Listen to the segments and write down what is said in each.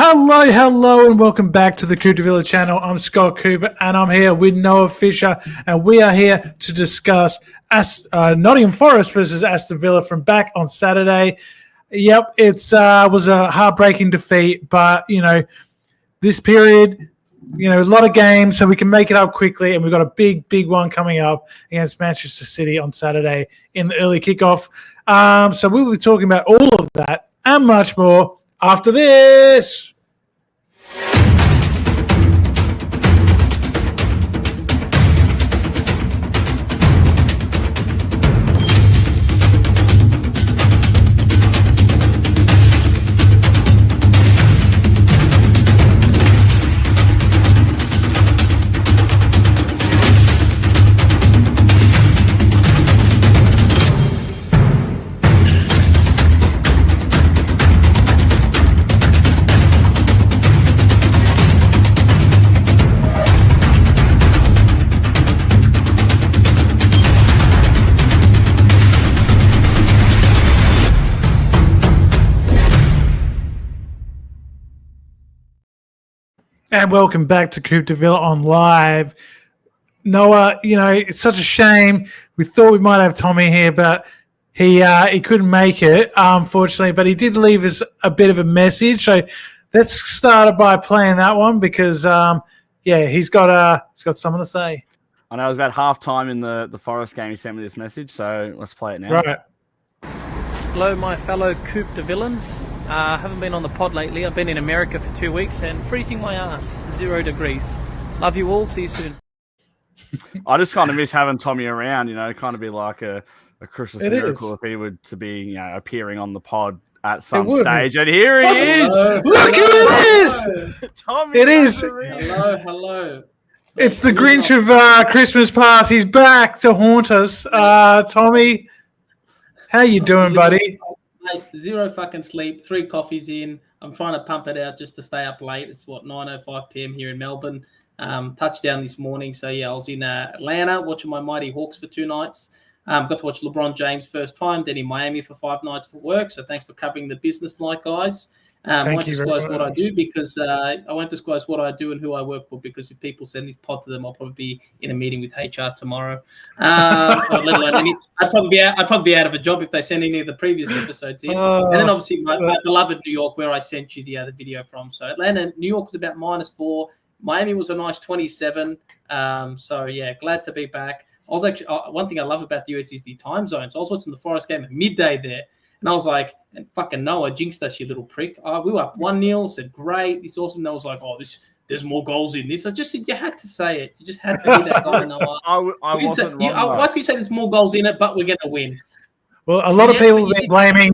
Hello, and welcome back to the Coop de Villa channel. I'm Scott Cooper, and I'm here with Noah Fisher, and we are here to discuss Nottingham Forest versus Aston Villa from back on Saturday. Yep, it was a heartbreaking defeat, but, this period, a lot of games, so we can make it up quickly, and we've got a big one coming up against Manchester City on Saturday in the early kickoff. So we'll be talking about all of that and much more after this. And welcome back to Coop de Villa on live. Noah, it's such a shame. We thought we might have Tommy here, but he couldn't make it, unfortunately. But he did leave us a bit of a message. So let's start by playing that one because, he's got something to say. I know it was about half time in the Forest game. He sent me this message, so let's play it now. Right. Hello, my fellow Coop de Villains. I haven't been on the pod lately. I've been in America for 2 weeks and freezing my ass, 0 degrees. Love you all. See you soon. I just kind of miss having Tommy around, kind of be like a Christmas miracle if he were to be, appearing on the pod at some stage. And here he is. Look who it is. Tommy. It is. Hello. It's the Grinch of Christmas past. He's back to haunt us. Tommy, how you doing, buddy? Mate, 0 fucking sleep, 3 coffees in. I'm trying to pump it out just to stay up late. It's 9:05 p.m. here in Melbourne. Touchdown this morning. So, I was in Atlanta watching my Mighty Hawks for 2 nights. Got to watch LeBron James first time, then in Miami for 5 nights for work. So thanks for covering the business flight, guys. I won't disclose what I do because I won't disclose what I do and who I work for because if people send this pod to them, I'll probably be in a meeting with HR tomorrow. I'd probably be out of a job if they send any of the previous episodes in. And then obviously my beloved New York, where I sent you the video from. So Atlanta, New York was about -4. Miami was a nice 27. Glad to be back. I was actually one thing I love about the US is the time zones. I was watching the Forest game at midday there. And I was like, and fucking Noah jinxed us, you little prick. We were up 1-0, said, great, this is awesome. And I was like, there's more goals in this. I just said, you had to say it. You just had to be that guy, Noah. I wasn't wrong. Why could you say there's more goals in it, but we're going to win? Well, a lot of people have been blaming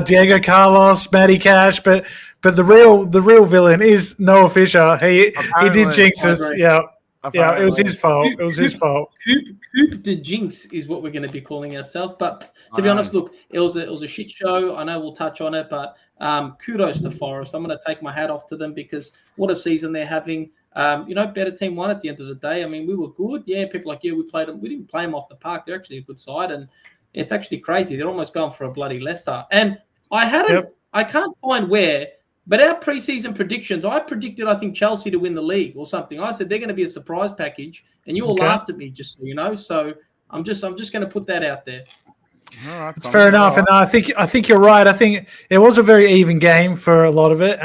Diego Carlos, Matty Cash, but the real villain is Noah Fisher. He did jinx us. Yeah, it was his fault. It was his fault. Coop de Jinx is what we're going to be calling ourselves. But to be honest, look, it was a shit show. I know we'll touch on it, but kudos to Forest. I'm going to take my hat off to them because what a season they're having. Better team won at the end of the day. I mean, we were good. Yeah, people we played them. We didn't play them off the park. They're actually a good side, and it's actually crazy. They're almost going for a bloody Leicester. And I can't find where. But our preseason predictions, I predicted, I think, Chelsea to win the league or something. I said they're going to be a surprise package, and you all laughed at me, just so you know. So I'm just going to put that out there. All right, it's fair enough, and I think you're right. I think it was a very even game for a lot of it.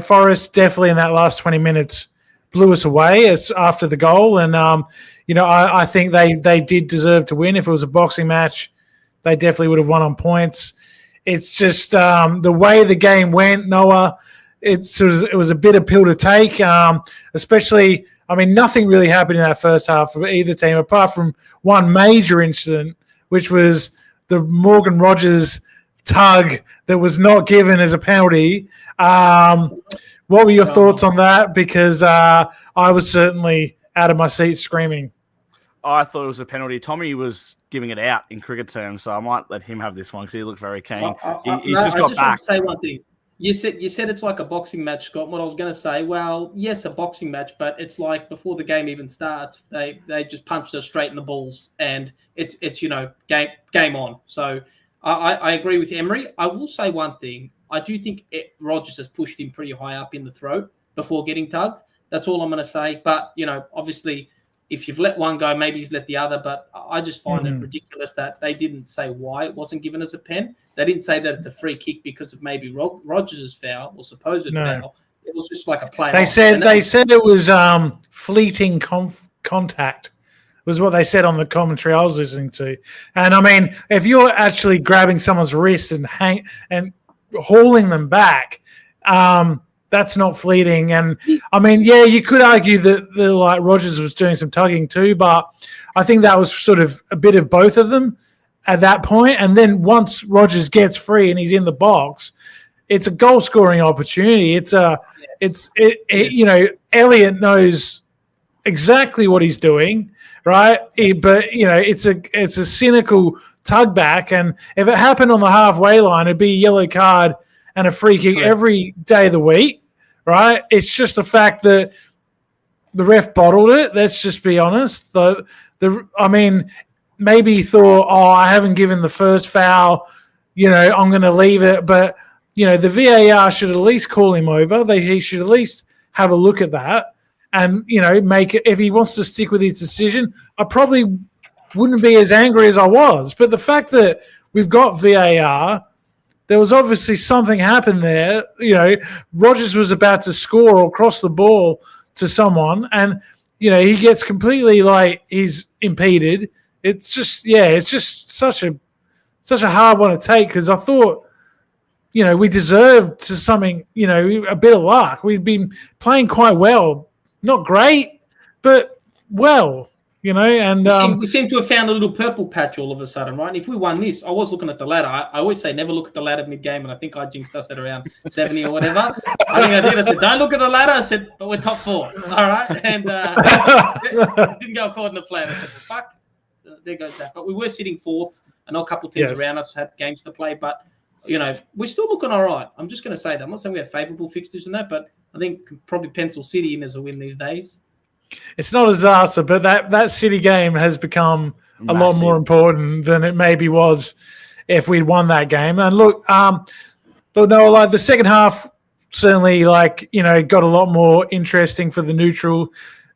Forest definitely in that last 20 minutes blew us away after the goal, and I think they did deserve to win. If it was a boxing match, they definitely would have won on points. It's just the way the game went, Noah. It was a bitter pill to take, especially. I mean, nothing really happened in that first half for either team, apart from one major incident, which was the Morgan Rogers tug that was not given as a penalty. What were your thoughts on that? Because I was certainly out of my seat screaming. I thought it was a penalty. Tommy was giving it out in cricket terms, so I might let him have this one because he looked very keen. He's just got back. Want to say one thing. You said it's like a boxing match, Scott. What I was going to say, well, yes, a boxing match, but it's like before the game even starts, they just punched us straight in the balls, and it's game on. So I agree with Emery. I will say one thing. I do think Rodgers has pushed him pretty high up in the throat before getting tugged. That's all I'm going to say. But, obviously, if you've let one go, maybe he's let the other. But I just find it ridiculous that they didn't say why it wasn't given as a pen. They didn't say that it's a free kick because of maybe Rodgers' foul or supposed foul. It was just like a play. They said it was fleeting contact. Was what they said on the commentary I was listening to. And I mean, if you're actually grabbing someone's wrist and hauling them back, that's not fleeting. And I mean, yeah, you could argue that like Rodgers was doing some tugging too, but I think that was sort of a bit of both of them at that point. And then once Rodgers gets free and he's in the box, it's a goal scoring opportunity. Elliott knows exactly what he's doing. Right, but it's a cynical tug back, and if it happened on the halfway line, it'd be a yellow card and a free kick every day of the week. Right, it's just the fact that the ref bottled it. Let's just be honest. I mean, maybe he thought, I haven't given the first foul. I'm going to leave it, but the VAR should at least call him over. He should at least have a look at that. And, make it, if he wants to stick with his decision, I probably wouldn't be as angry as I was. But the fact that we've got VAR, there was obviously something happened there. Rodgers was about to score or cross the ball to someone, and, he gets completely he's impeded. It's just such a hard one to take because I thought, we deserved something, a bit of luck. We've been playing quite well. Not great, but well, and we seem to have found a little purple patch all of a sudden, right? And if we won this, I was looking at the ladder. I always say never look at the ladder mid-game, and I think I jinxed us at around 70 or whatever. I think I did. I said, don't look at the ladder. I said, but we're top 4. All right. And it didn't go according to plan. I said, well, fuck, there goes that. But we were sitting 4th. I know a couple of teams around us had games to play, but, we're still looking all right. I'm just going to say that. I'm not saying we have favourable fixtures in that, but I think probably pencil City in as a win these days. It's not a disaster, but that City game has become a lot more important than it maybe was if we'd won that game. And look, the second half certainly got a lot more interesting for the neutral,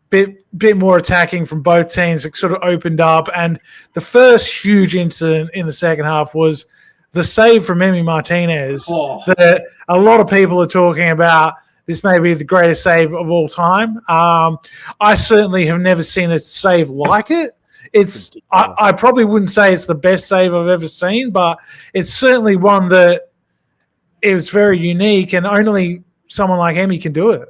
bit more attacking from both teams. It sort of opened up, and the first huge incident in the second half was the save from Emi Martinez that a lot of people are talking about. This may be the greatest save of all time. I certainly have never seen a save like it. I probably wouldn't say it's the best save I've ever seen, but it's certainly one that it was very unique, and only someone like Emi can do it.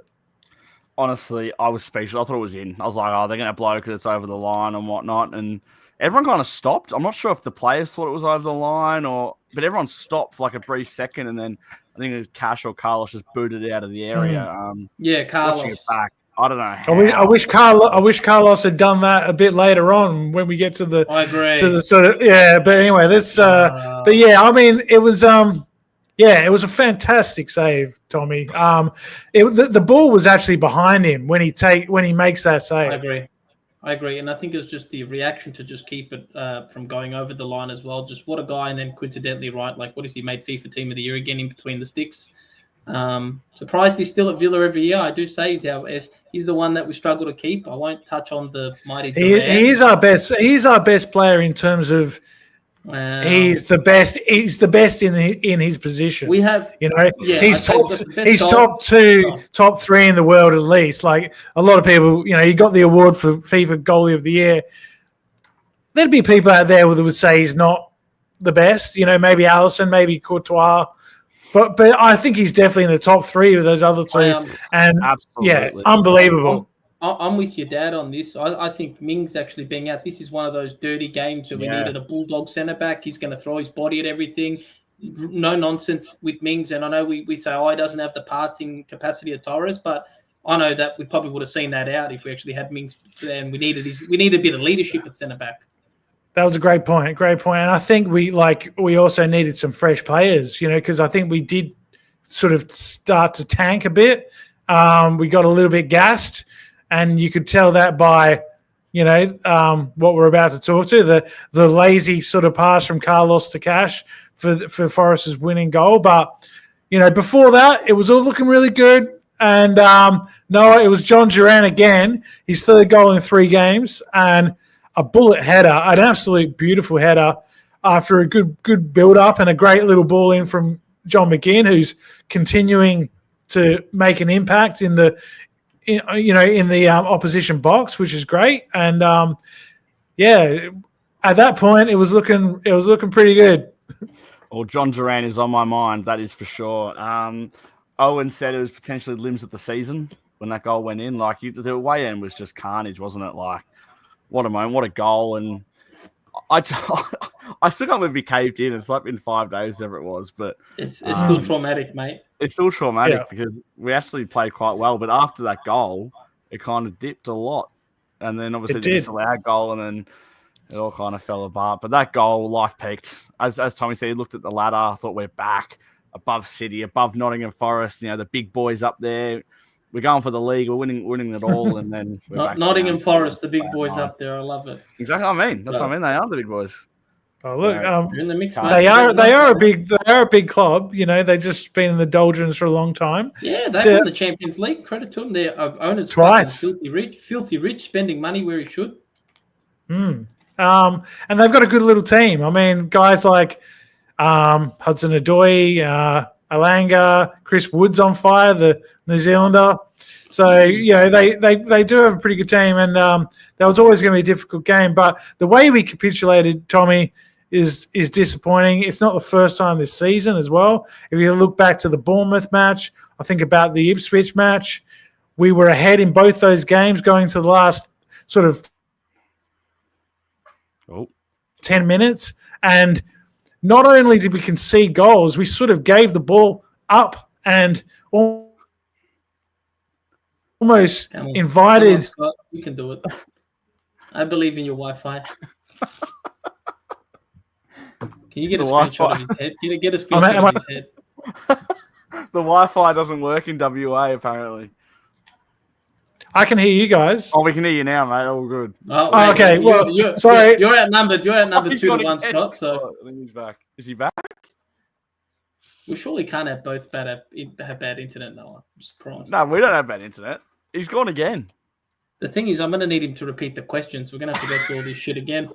Honestly, I was speechless. I thought it was in. I was like, they're going to blow because it's over the line and whatnot. And everyone kind of stopped. I'm not sure if the players thought it was over the line but everyone stopped for a brief second, and then I think it was Cash or Carlos just booted it out of the area. Carlos. Watching it back, I don't know how. I wish Carlos had done that a bit later on when we get to the. I agree. To the sort of but anyway, this. But yeah, I mean, it was it was a fantastic save, Tommy. The ball was actually behind him when he makes that save. I agree, and I think it was just the reaction to just keep it from going over the line as well. Just what a guy, and then coincidentally, right, what is he made FIFA Team of the Year again in between the sticks? Surprised he's still at Villa every year. I do say he's the one that we struggle to keep. I won't touch on the mighty. He's our best. He's our best player in terms of. He's the best. He's the best in his position. We have, he's top 2, top 3 in the world at least. Like a lot of people, he got the award for FIFA Goalie of the Year. There'd be people out there that would say he's not the best. Maybe Alisson, maybe Courtois, but I think he's definitely in the top 3 of those other 2. And absolutely. Unbelievable. I'm with your dad on this. I think Mings actually being out, this is one of those dirty games where we needed a bulldog centre-back. He's going to throw his body at everything. No nonsense with Mings. And I know we say, he doesn't have the passing capacity of Torres, but I know that we probably would have seen that out if we actually had Mings and we needed a bit of leadership at centre-back. That was a great point. And I think we also needed some fresh players, because I think we did sort of start to tank a bit. We got a little bit gassed. And you could tell that by, what we're about to talk to, the lazy sort of pass from Carlos to Cash for Forest's winning goal. But, before that, it was all looking really good. And, no, it was John Duran again, his third goal in 3 games, and a bullet header, an absolute beautiful header after a good build-up and a great little ball in from John McGinn, who's continuing to make an impact in the opposition box, which is great. And at that point, it was looking pretty good. Well, John Duran is on my mind, that is for sure. Owen said it was potentially limbs of the season when that goal went in. Like, the away end was just carnage, wasn't it? Like, what a moment, what a goal. And I still can't believe he caved in. It's like been 5 days, whatever it was. But it's still traumatic, mate. It's still traumatic because we actually played quite well. But after that goal, it kind of dipped a lot. And then obviously the disallowed goal, and then it all kind of fell apart. But that goal, life peaked. As Tommy said, he looked at the ladder, thought we're back above City, above Nottingham Forest, the big boys up there. We're going for the league. We're winning it all, and then we're back Nottingham down. Forest, the big boys up there. I love it. Exactly what I mean. That's what I mean. They are the big boys. Oh look, You're in the mix, mate. they are a big club. They just been in the doldrums for a long time. Yeah, they won the Champions League. Credit to them. Their owners twice. Filthy rich, spending money where he should. And they've got a good little team. I mean, guys like Hudson Odoi, Alanga, Chris Wood's on fire, the New Zealander. So, they do have a pretty good team, and that was always going to be a difficult game. But the way we capitulated, Tommy, is disappointing. It's not the first time this season as well. If you look back to the Bournemouth match, I think about the Ipswich match, we were ahead in both those games going to the last sort of 10 minutes. And not only did we concede goals, we sort of gave the ball up and almost invited. Come on, Scott. You can do it. I believe in your Wi-Fi. Can you get a screenshot of his head? Can you get a screenshot of his head? The Wi-Fi doesn't work in WA, apparently. I can hear you guys. Oh, we can hear you now, mate. All good. Oh, okay. Sorry. You're outnumbered. You're outnumbered 2-1, Scott. So I think he's back. Is he back? We surely can't have both have bad internet, Noah. I'm surprised. No, we don't have bad internet. He's gone again. The thing is, I'm going to need him to repeat the questions. We're going to have to go through all this shit again.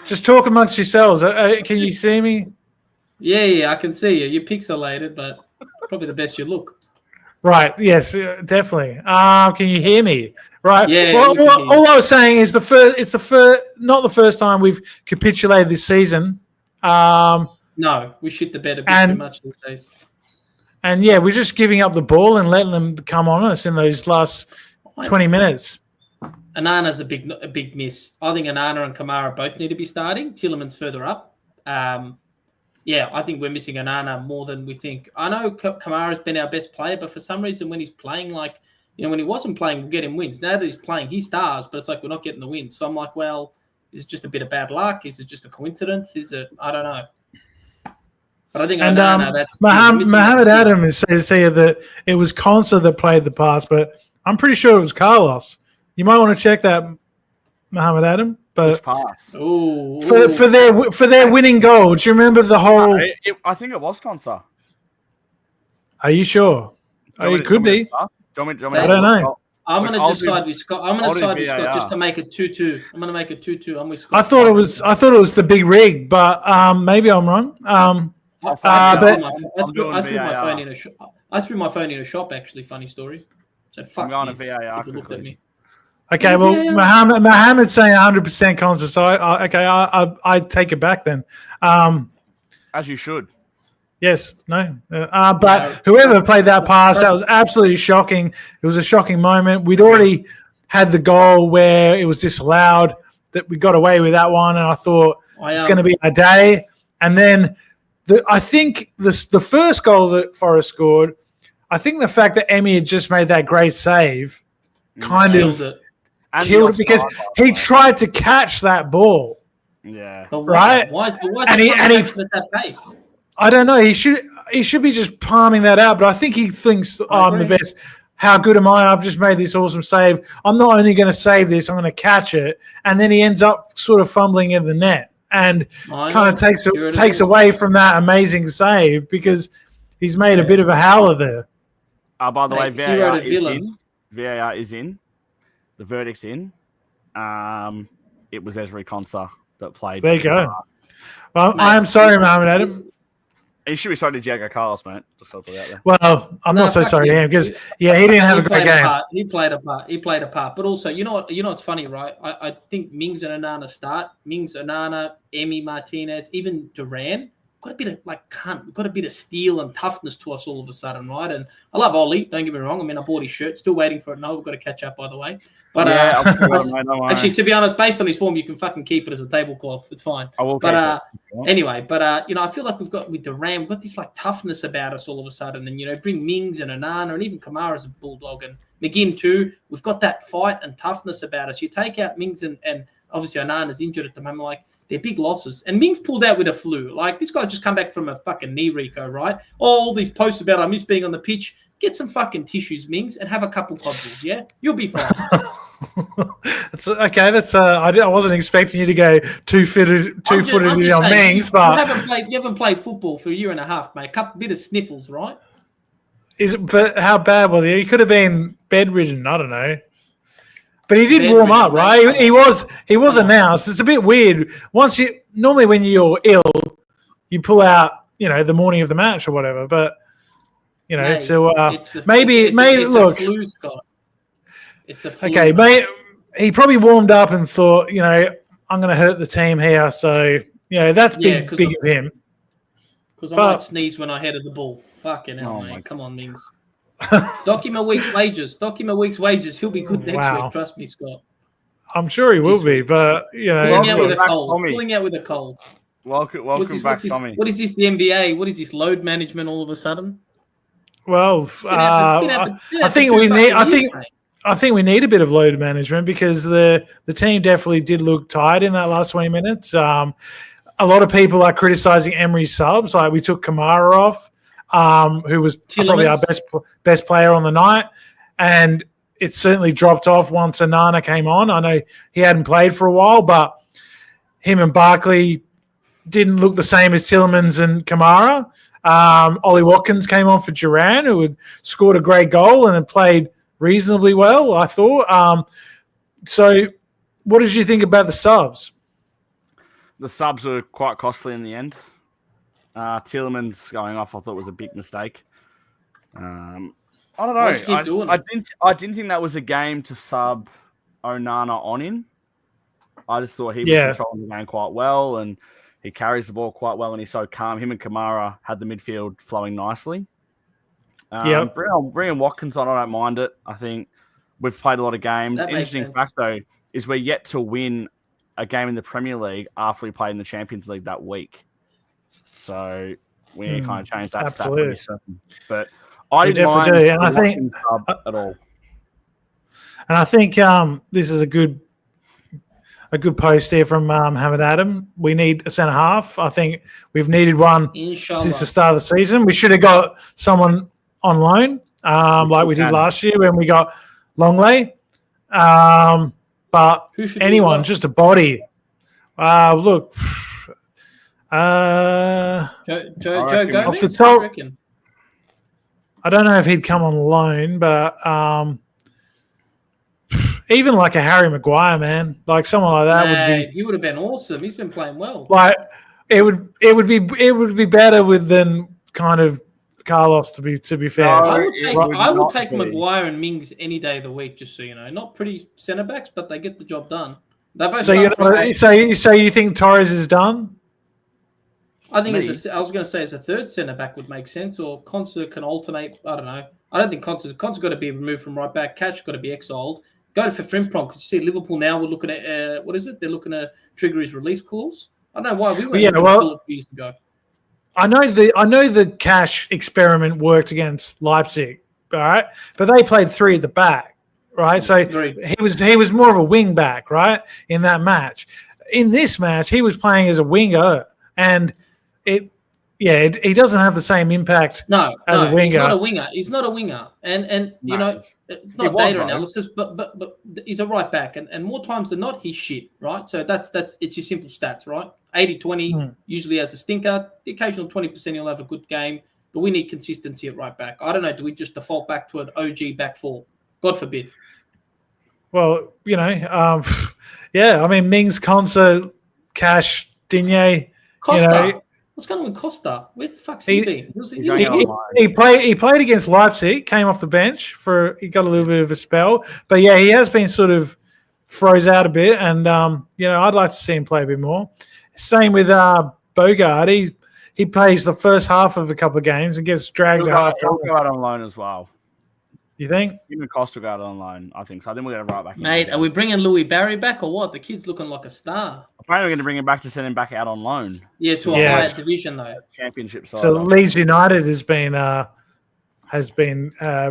Just talk amongst yourselves. Can you see me? Yeah, I can see you. You're pixelated, but probably the best you look. Right. Yes, definitely. Can you hear me? Right. Yeah. Well, all I was saying is not the first time we've capitulated this season. No, we shit the bed a bit too much these days. And yeah, we're just giving up the ball and letting them come on us in those last 20 minutes. Anana's a big miss. I think Anana and Kamara both need to be starting. Tielemans further up. I think we're missing Anana more than we think. I know Kamara's been our best player, but for some reason when he's playing when he wasn't playing, we'll get him wins. Now that he's playing, he stars, but it's like we're not getting the wins. So I'm like, well, is it just a bit of bad luck? Is it just a coincidence? Is it? I don't know. But I think Anana, that's Mohamed Adam says here that it was Consa that played the pass, but I'm pretty sure it was Carlos. You might want to check that, Mohamed Adam. But pass. For their winning goal, do you remember the whole? I think it was Consa. Are you sure? It could be. I don't know. I'm going to decide with Scott. I'm going to side with Scott just to make it 2-2. I'm going to make it 2-2. I'm with Scott. I thought it was the big rig, but maybe I'm wrong. I threw my phone in a shop. Actually, funny story. Said, "Fuck." I'm going to VAR. Looked at me. Okay, well, Mohammed's saying 100% Consa, so I take it back then. As you should. Yes, no. But whoever played that pass, that was absolutely shocking. It was a shocking moment. We'd already had the goal where it was disallowed, that we got away with that one, and I thought it's going to be a day. And then I think the first goal that Forest scored, I think the fact that Emmy had just made that great save kind of killed it because he tried to catch that ball. Yeah. Right? Why and he at that pace? I don't know. He should be just palming that out, but I think he thinks I'm the best. How good am I? I've just made this awesome save. I'm not only going to save this, I'm going to catch it. And then he ends up sort of fumbling in the net. and I kind know. of takes You're in takes a- away from that amazing save because he's made a bit of a howler there. By the way, hero VAR to is villain. in. VAR is in. The verdict's in. It was Ezri Konsa that played. There you go. Well, Mate, I am sorry, Mohammed Adam. You should be sorry to Diego Carlos, mate. Just so I put it out there. Well, I'm No, not so fuck sorry to him. him because he didn't have a great played game. part. He played a part. But also, you know what's funny, right? I think Mings and Onana start. Mings, Onana, Emi Martinez, even Duran. Got a bit of got a bit of steel and toughness to us all of a sudden, right? And I love Ollie. Don't get me wrong. I mean, I bought his shirt. Still waiting for it. No, we've got to catch up, by the way. But yeah, I'll put it on, mate, don't worry. actually, to be honest, based on his form, you can fucking keep it as a tablecloth. It's fine. I will. But anyway, I feel like we've got with Duran, we've got this like toughness about us all of a sudden, and bring Mings and Onana and even Kamara as a bulldog and McGinn too. We've got that fight and toughness about us. You take out Mings and obviously Onana's injured at the moment, like. They're big losses. And Mings pulled out with a flu. Like, this guy just come back from a fucking knee, Rico, right? All these posts about I miss being on the pitch. Get some fucking tissues, Mings, and have a couple cobbles, yeah? You'll be fine. That's okay. That's I wasn't expecting you to go two-footed on Mings, but you haven't played football for a year and a half, mate. Bit of sniffles, right? but how bad was he? He could have been bedridden. I don't know. But he did warm up, right? He was announced. It's a bit weird. Normally when you're ill, you pull out, the morning of the match or whatever. But Mate, maybe look. A flu, Scott. It's a flu. Okay, mate. He probably warmed up and thought, I'm going to hurt the team here. So that's big of him. Because I might sneeze when I head of the ball. Fucking hell, mate. Come on, Mings. Dock him a week's wages. He'll be good next week. Trust me, Scott. I'm sure he will be, but pulling out with a cold. Welcome back, Tommy. What is this? The NBA? What is this? Load management all of a sudden? Well, I think we need a bit of load management because the team definitely did look tired in that last 20 minutes. A lot of people are criticizing Emery's subs. Like we took Kamara off. Who was probably our best player on the night. And it certainly dropped off once Onana came on. I know he hadn't played for a while, but him and Barkley didn't look the same as Tielemans and Kamara. Ollie Watkins came on for Duran, who had scored a great goal and had played reasonably well, I thought. So what did you think about the subs? The subs were quite costly in the end. Tielemans going off, I thought was a big mistake. I don't know. I didn't think that was a game to sub Onana on in. I just thought he was controlling the game quite well, and he carries the ball quite well, and he's so calm. Him and Kamara had the midfield flowing nicely. Bringing Watkins on, I don't mind it. I think we've played a lot of games. Interesting fact, though, is we're yet to win a game in the Premier League after we played in the Champions League that week. So we need to kind of change that stat pretty soon. But I didn't mind and I think at all. And I think this is a good post here from Hamid Adam. We need a centre half. I think we've needed one since the start of the season. We should have got someone on loan, like we did last year when we got Longley. But anyone, just a body. Look. Joe Gomez, off the top, I don't know if he'd come on loan, but even like a Harry Maguire, man, like someone like that he would have been awesome. He's been playing well. Like it would be better than kind of Carlos to be fair. I would take Maguire and Mings any day of the week, just so you know. Not pretty centre backs, but they get the job done. So you think Torres is done? I think I was going to say as a third centre back would make sense, or Konsa can alternate. I don't know. I don't think Konsa's got to be removed from right back. Catch got to be exiled. Go for Frimpong. Could you see Liverpool now? We're looking at what is it? They're looking to trigger his release clause. I don't know why we weren't looking at years ago. I know the cash experiment worked against Leipzig, all right, but they played three at the back, right? So he was more of a wing back, right, in that match. In this match, he was playing as a winger, and he doesn't have the same impact as a winger. He's not a winger. He's not a winger. And you know, it's not data analysis, but he's a right back. And more times than not, he's shit, right? So that's it's your simple stats, right? 80-20 usually has a stinker. The occasional 20% he'll have a good game. But we need consistency at right back. I don't know. Do we just default back to an OG back four? God forbid. Well, you know, yeah. I mean, Mings, Konsa, Cash, Digne. Costa. You know, what's going on with Costa? Where the fuck's he been? He played against Leipzig. Came off the bench he got a little bit of a spell. But yeah, he has been sort of froze out a bit, and you know, I'd like to see him play a bit more. Same with Bogart. He plays the first half of a couple of games and gets dragged out. He'll go out on loan as well. You think? Even Costa will go out on loan, I think so. I think we're going to right back. Mate, are we bringing Louis Barry back or what? The kid's looking like a star. Apparently, we're going to bring him back to send him back out on loan. Yeah, to a higher division though. Championship side. So Leeds United has been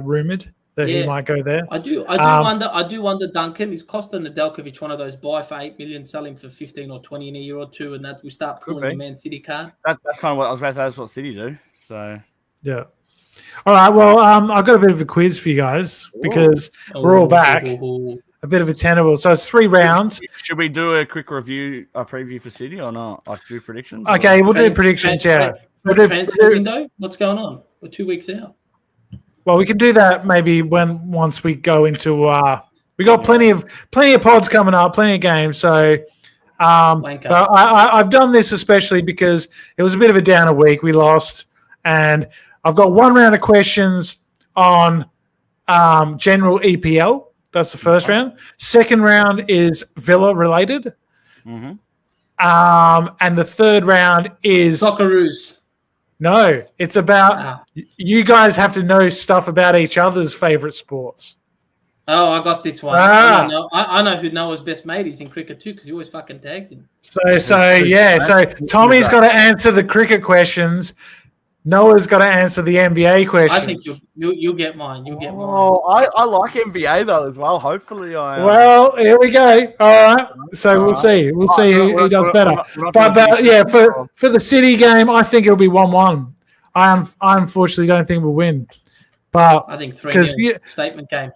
rumoured that he might go there. I do wonder, Duncan, is Costa Nedeljkovic one of those buy for 8 million, sell him for 15 or 20 in a year or two, and that we start pulling the Man City card? That's kind of what I was about to say. That's what City do. So yeah. All right. Well, I've got a bit of a quiz for you guys because we're all back. A bit of a tenable. So it's 3 rounds. Should we do a quick preview for City or not? Like do predictions? Okay, we'll do predictions. We'll do transfer window. What's going on? We're 2 weeks out. Well, we can do that maybe once we go into. We got plenty of pods coming up, plenty of games. So, but I've done this especially because it was a bit of a downer week. We lost, and I've got 1 round of questions on general EPL. That's the first round. Second round is Villa related. Mm-hmm. And the third round is Socceroos. No, it's about you guys have to know stuff about each other's favorite sports. Oh, I got this one. I know who Noah's best mate is in cricket too because he always fucking tags him. So Tommy's got to answer the cricket questions. Noah's got to answer the NBA questions. I think you'll get mine. You'll get mine. Oh, I like NBA though as well. Hopefully, Well, here we go. All right. So we'll see. We'll see who does better. But yeah, for the City game, I think it'll be 1-1. I unfortunately don't think we'll win. But I think 3-0 statement game.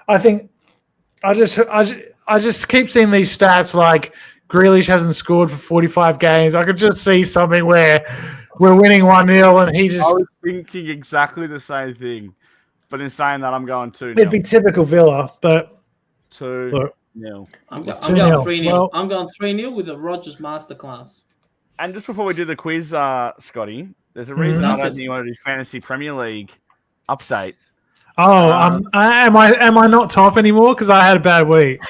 I think I just keep seeing these stats like Grealish hasn't scored for 45 games. I could just see something where we're winning 1-0 and he just... I was thinking exactly the same thing. But in saying that, I'm going 2-0. It'd be typical Villa, but... 2-0. I'm going 3-0. Well, I'm going 3-0 with a Rodgers masterclass. And just before we do the quiz, Scotty, there's a reason I don't think you want to do Fantasy Premier League update. Oh, am I not top anymore? Because I had a bad week.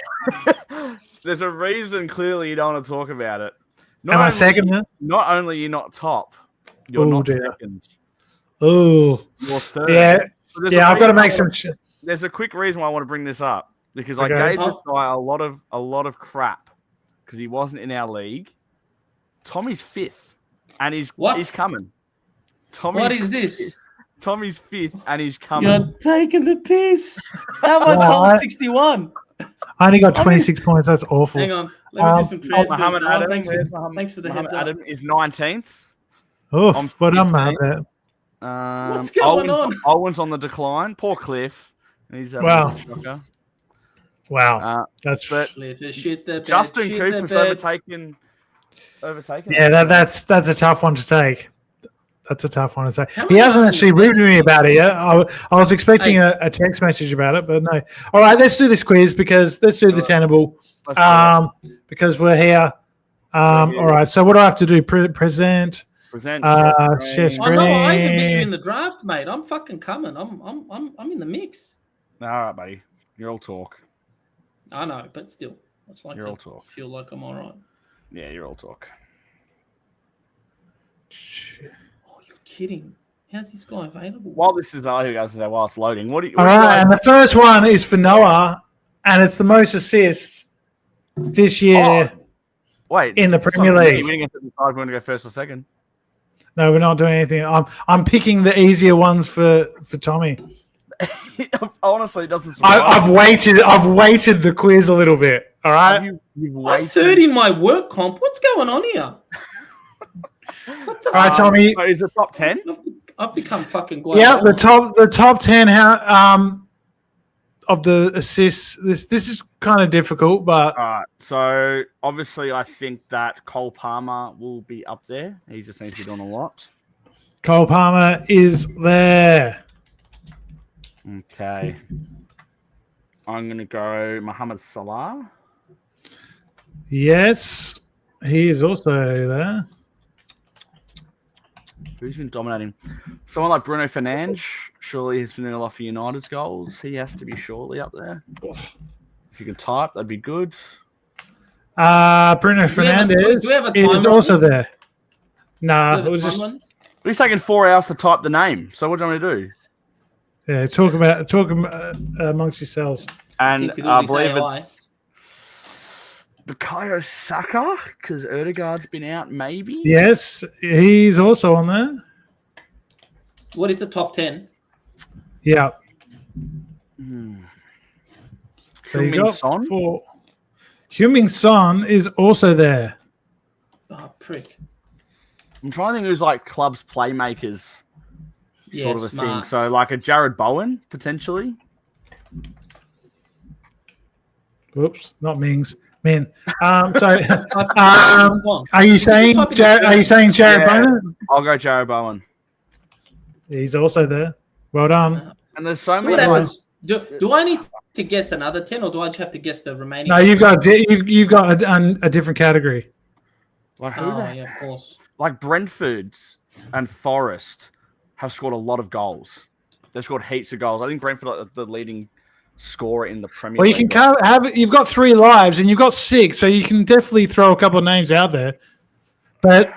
There's a reason clearly you don't want to talk about it. Am I second? Not only you're not top, you're not second. Oh, you're third. Yeah, I've got to make some. There's a quick reason why I want to bring this up because I gave this guy a lot of crap because he wasn't in our league. Tommy's 5th, and he's coming. What is this? Tommy's 5th, and he's coming. You're taking the piss. How about Tom 61? I only got 26 points. That's awful. Hang on. Let me do some transfers. Muhammad Adam. Thanks for the heads up. Adam is 19th. Oh, but I'm mad at that. What's going on? Owen's on the decline. Poor Cliff. He's Wow. That's Justin Cooper's overtaken. Yeah, that's a tough one to take. That's a tough one to say. He hasn't actually written me about it yet. I was expecting a text message about it, but no. All right, let's do this quiz let's do the tenable because we're here. All right, so what do I have to do? Present. Share screen. I can beat you in the draft, mate. I'm fucking coming. I'm in the mix. All right, buddy. You're all talk. I know, but still, you're all talk. Feel like I'm all right. Yeah, you're all talk. Kidding. How's this guy available? While this is while it's loading, all right, and the first one is for Noah, and it's the most assists this year. Wait, in the Premier League. We didn't get to decide if we want to go first or second. No, we're not doing anything. I'm picking the easier ones for Tommy. Honestly, it doesn't. I've weighted the quiz a little bit. All right, I'm third in my work comp. What's going on here? All right, Tommy. So is it top 10? I've become fucking Yeah, Guardiola. the top 10 of the assists. This is kind of difficult, but All right. So obviously, I think that Cole Palmer will be up there. He just seems to be doing a lot. Cole Palmer is there. Okay. I'm going to go Mohamed Salah. Yes, he is also there. Who's been dominating? Someone like Bruno Fernandes. Surely he's been doing a lot for United's goals. He has to be surely up there. If you can type, that'd be good. Bruno Fernandes do we have a is timer also on this? there. Nah, it was just We're taking 4 hours to type the name. So what do you want me to do? yeah. Talk amongst yourselves. And with I all this believe AI. it's Bukayo Saka because Erdegaard's been out. Maybe. Yes, he's also on there. What is the top 10? Yeah. Hmm. So you Heung-min got Son? Heung-min Son is also there. Oh, prick. I'm trying to think who's like clubs playmakers, Yeah, sort of a thing. smart. So like a Jared Bowen potentially. Whoops, not Mings. Man. Are Are you saying Jared Bowen? I'll go Jared Bowen. He's also there. Well done. And there's so So many. what Like, happens? Do I need to guess another 10 or do I just have to guess the remaining? No, you've got a different category. who Oh, the yeah, of course. like Brentford's and Forest have scored a lot of goals. They've scored heaps of goals. I think Brentford are the leading scorer in the Premier Well, you League. can have. You've got 3 lives and you've got 6, so you can definitely throw a couple of names out there. But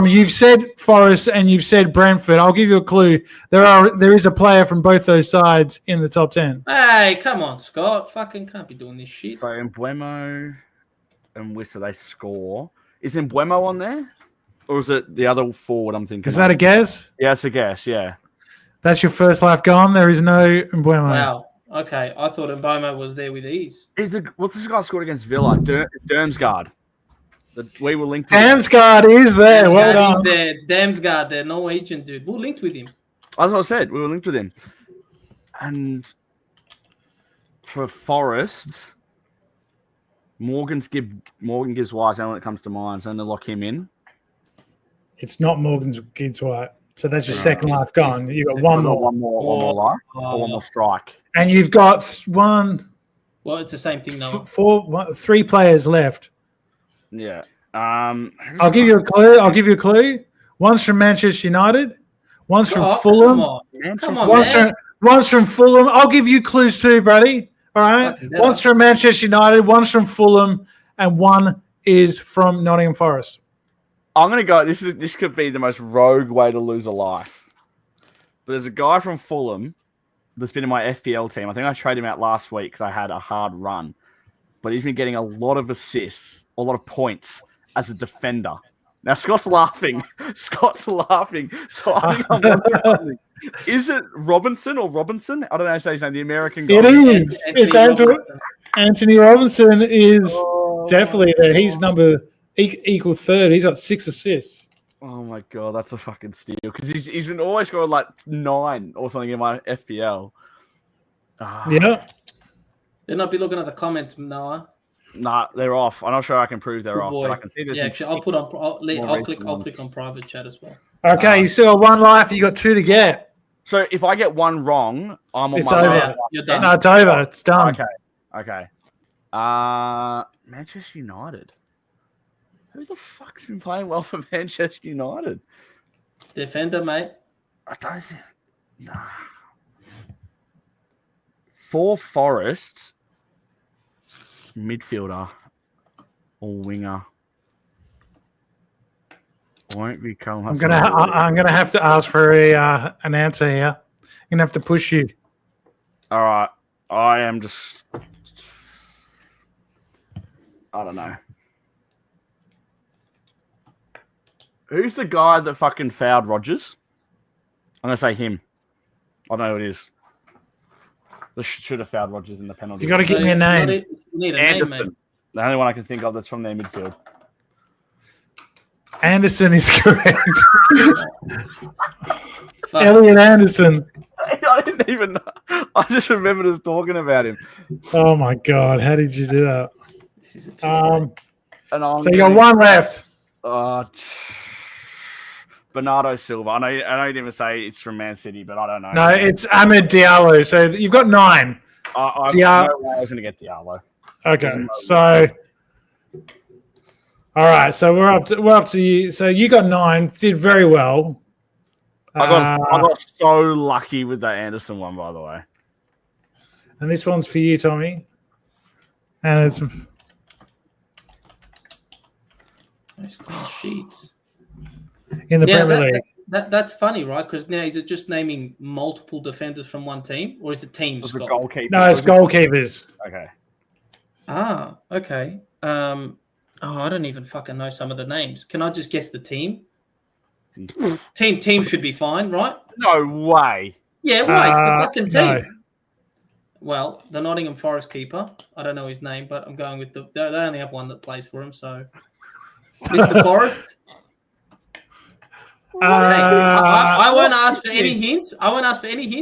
you've said Forest and you've said Brentford. I'll give you a clue. There is a player from both those sides in the top 10. Hey, come on, Scott. Fucking can't be doing this shit. So Mbuemo and Wissa, they score. Is Mbuemo on there? Or is it the other forward I'm thinking Is that of? a guess? Yeah, it's a guess, yeah. That's your first life gone. There is no Mbuemo. Wow. Okay, I thought Mboma was there with ease. What's this guy scored against Villa? Dermsgaard. We were linked to Damsgaard is there. Well Damsgaard is done. there. It's Damsgaard, the Norwegian dude. Who linked with him? As I said, we were linked with him. And for Forest, Morgan gives Wise, and when it comes to mine, so I'm going to lock him in. It's not Morgan's Gibbs White. So that's your No, second life gone. You've got one more. One more life, or one more strike. And you've got Well, it's the same thing, Noah. 3 players left. Yeah. I'll give you a clue. One's from Manchester United. One's from Fulham. Come on, One's from Fulham. I'll give you clues too, buddy. All right. One's from Manchester United. One's from Fulham, and one is from Nottingham Forest. I'm gonna go. This could be the most rogue way to lose a life. But there's a guy from Fulham that's been in my FPL team. I think I traded him out last week because I had a hard run. But he's been getting a lot of assists, a lot of points as a defender. Now Scott's laughing. So I think I'm wondering, is it Robinson or Robinson? I don't know how to say his name. The American guy. It is. It's Anthony Robinson is definitely there. He's equal third. He's got 6 assists. Oh my god, that's a fucking steal. Because he's been always scoring like 9 or something in my FPL. Yeah. They'll not be looking at the comments, Noah. Nah, they're off. I'm not sure I can prove they're off, but I can see there's been I'll put on. I'll click ones. on private chat as well. Okay, you still got 1 life. You got 2 to get. So if I get one wrong, I'm on It's my over. last. You're done. No, it's over. It's done. Okay. Manchester United. Who the fuck's been playing well for Manchester United? Defender, mate. I don't think. Nah. For Forest, midfielder or winger. Won't be Callum I'm Hudson. gonna have to ask for an answer here. I'm gonna have to push you. All right. I am just. I don't know. Who's the guy that fucking fouled Rodgers? I'm gonna say him. I don't know who it is. They should have fouled Rodgers in the penalty. You got to give me a name. You need a Anderson. name, mate. The only one I can think of that's from their midfield. Anderson is correct. Fuck. Elliot Anderson. I didn't even know. I just remembered us talking about him. Oh my God! How did you do that? This is And I'm So you got one left. Bernardo Silva. I know you didn't even say it's from Man City, but I don't know. No, it's Ahmed Diallo. So you've got 9. I Diallo. no way I was going to get Diallo. Okay, so all right, so we're up to you. So you got 9, did very well. I got so lucky with that Anderson one, by the way. And this one's for you, Tommy. And it's Nice clean sheets. in the Premier League. That's funny, right? Because now is it just naming multiple defenders from one team, or is it teams? Was it goalkeeper? No, it's goalkeepers. Okay. Ah, okay. I don't even fucking know some of the names. Can I just guess the team? Team should be fine, right? No way. Yeah, right. It's the fucking team. No. Well, the Nottingham Forest keeper. I don't know his name, but I'm going with they only have one that plays for him, so Mr. Forest. I won't ask for any hints.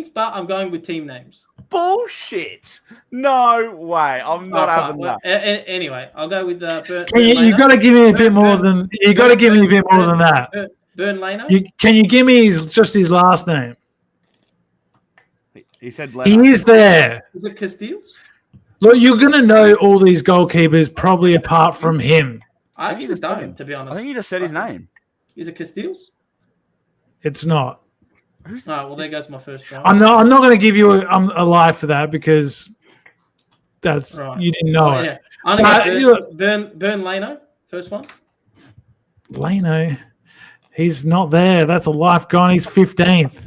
But I'm going with team names. Bullshit. No way. I'm not having that. Anyway, I'll go with You got to give me a bit more than that. Bern Leno. Can you give me just his last name? He said He is there. Is it Castiles? Look, you're going to know all these goalkeepers probably apart from him. I actually don't, to be honest. I think you just said his name. Is it Castiles? It's not. All right, well, there goes my first try. I'm not going to give you a lie for that because that's Right. you didn't know it. Yeah. I'm going to Bern Leno, first one. Leno, he's not there. That's a life gone. He's 15th.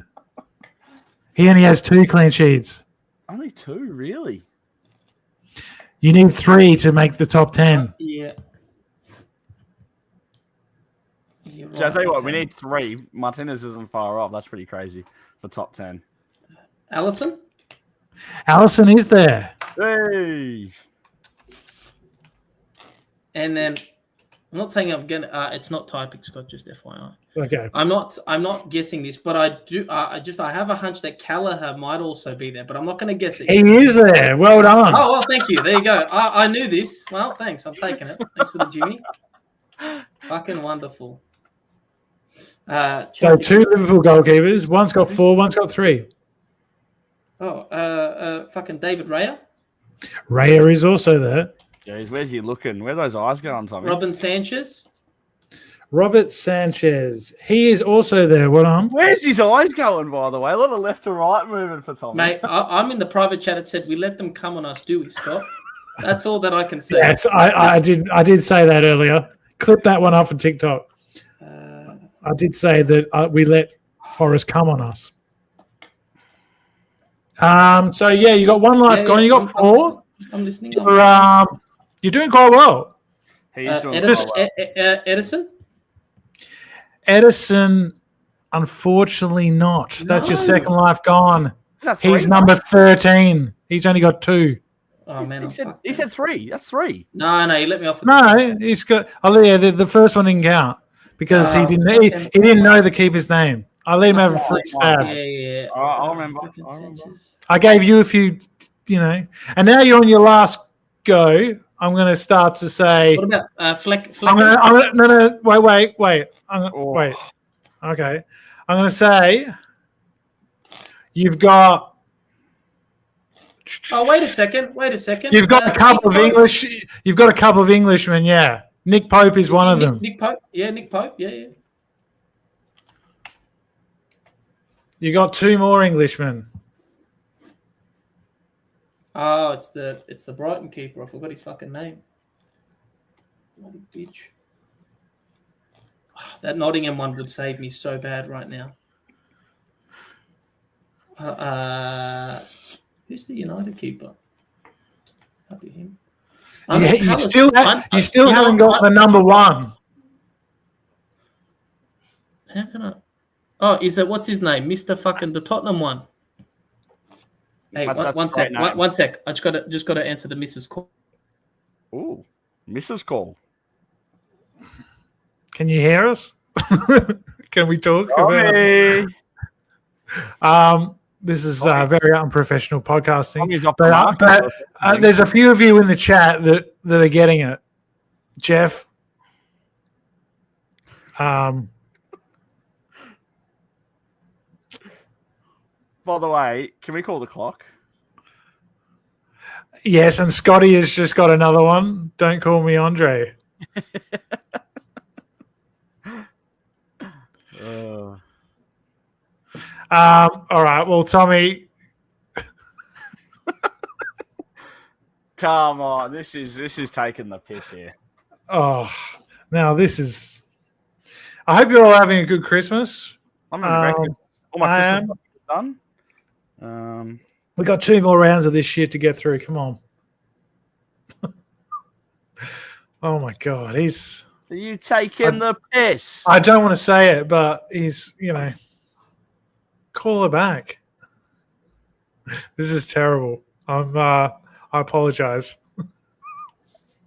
He only has 2 clean sheets. Only 2, really? You need 3 to make the top 10. Yeah. So I'll tell you what, we need 3. Martinez isn't far off. That's pretty crazy for top 10. Allison? Allison is there. Hey! And then I'm not saying I'm gonna. It's not typing, Scott. Just FYI. Okay. I'm not guessing this, but I do. I have a hunch that Callagher might also be there, but I'm not going to guess it. He is there. Well done. Oh well, thank you. There you go. I knew this. Well, thanks. I'm taking it. Thanks for the Jimmy. Fucking wonderful. So 2 Liverpool goalkeepers. One's got 4. One's got 3. Fucking David Raya. Raya is also there. Jeez, where's he looking? Where are those eyes going, Tommy? Robin Sanchez. Robert Sanchez. He is also there. What on? Where's his eyes going, by the way? A lot of left to right moving for Tommy. Mate, I'm in the private chat. It said we let them come on us, do we, Scott? That's all that I can say. Yes, I did say that earlier. Clip that one up for TikTok. I did say that we let Forest come on us. So yeah, you got 1 life gone. You got 4. I'm listening. You're doing quite well. He's doing Edison? Edison, unfortunately not. That's your second life gone. He's 3? number 13. He's only got 2. Oh man, he said 3. That's 3. No, you let me off. No, he's got. Oh yeah, the first one didn't count because he didn't know the keeper's name. I let him have a free stab. Yeah. I remember. I gave you a few, and now you're on your last go. I'm going to start to say. What about Fleck? No, wait. Wait. Okay. I'm going to say you've got. Oh, wait a second. You've got a couple of English. You've got a couple of Englishmen. Yeah, Nick Pope is one of them. Nick Pope. Yeah, Nick Pope. Yeah. You got 2 more Englishmen. Oh, it's the Brighton keeper. I forgot his fucking name. Bloody bitch. Oh, that Nottingham one would save me so bad right now. Who's the United keeper? That'd be him. You still haven't got the number 1. How can I? Oh, is it what's his name? Mr. Fucking the Tottenham one. Hey, one sec. I just got to answer the Mrs. call. Ooh, Mrs. Call. Can you hear us? Can we talk? Tommy! This is very unprofessional podcasting. Tommy's off the market. But there's a few of you in the chat that are getting it. Jeff. By the way, can we call the clock? Yes, and Scotty has just got another one. Don't call me Andre. All right. Well, Tommy. Come on, this is taking the piss here. Oh, now this is. I hope you're all having a good Christmas. I'm having a great Christmas. All my Christmas stuff is done. We got 2 more rounds of this shit to get through. Come on. Oh my God, Are you taking the piss? I don't want to say it, but he's, call her back. This is terrible. I apologize.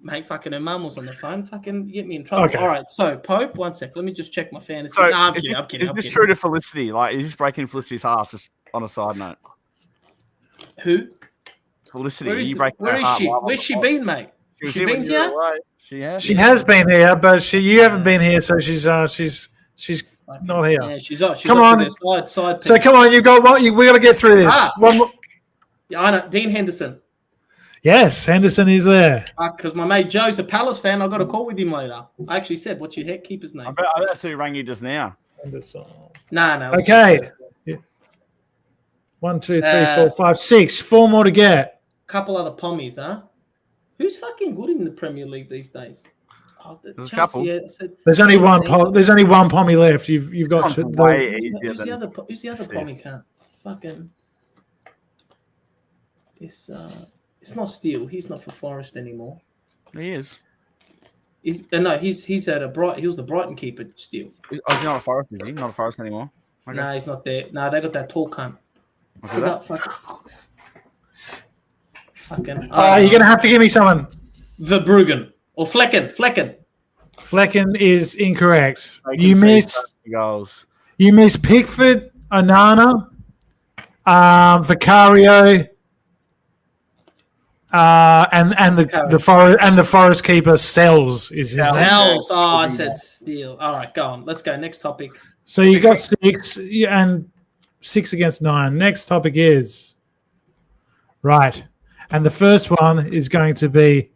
Mate, fucking her mum was on the phone. Fucking get me in trouble. Okay. All right, so Pope, 1 sec. Let me just check my fantasy. So, I'm is kidding. this true to Felicity? Like, is this breaking Felicity's heart? Just on a side note. Who? Felicity, Where is her heart she? live on Where's the she pod? been, mate? She was She here when been you were here? away. She has. She has been here, but you haven't been here, so she's not here. Yeah, she's up. Come up on. to the side So piece. come on, you got what? We got to get through this. One more. Yeah, I know. Dean Henderson. Yes, Henderson is there. Because my mate Joe's a Palace fan. I got a call with him later. I actually said, "What's your keeper's name?" I bet that's who rang you just now. Henderson. No. Okay. Yeah. 1, 2, 3, 4, 5, 6. 4 more to get. Couple other pommies, huh? Who's fucking good in the Premier League these days? Oh, There's a couple. There's only one. There's only one pommy left. You've got to. Way easier Who's the than other pommy cunt? Fucking. It's not Steele. He's not for Forest anymore. He is. He's at he was the Brighton keeper. Steele. Oh, he's not a Forest, is he? Not a Forest anymore. Okay. No, he's not there. No, they got that tall cunt. Fucking. You're gonna have to give me someone. Verbruggen or Flecken. Flecken is incorrect. They You can see miss. goals. You miss Pickford, Onana, Vicario, and the Forest keeper Sells is his name. Sells. Oh, I said Steele. All right, go on. Let's go. Next topic. So you got 6 and 6 against 9. Next topic is right, and the first one is going to be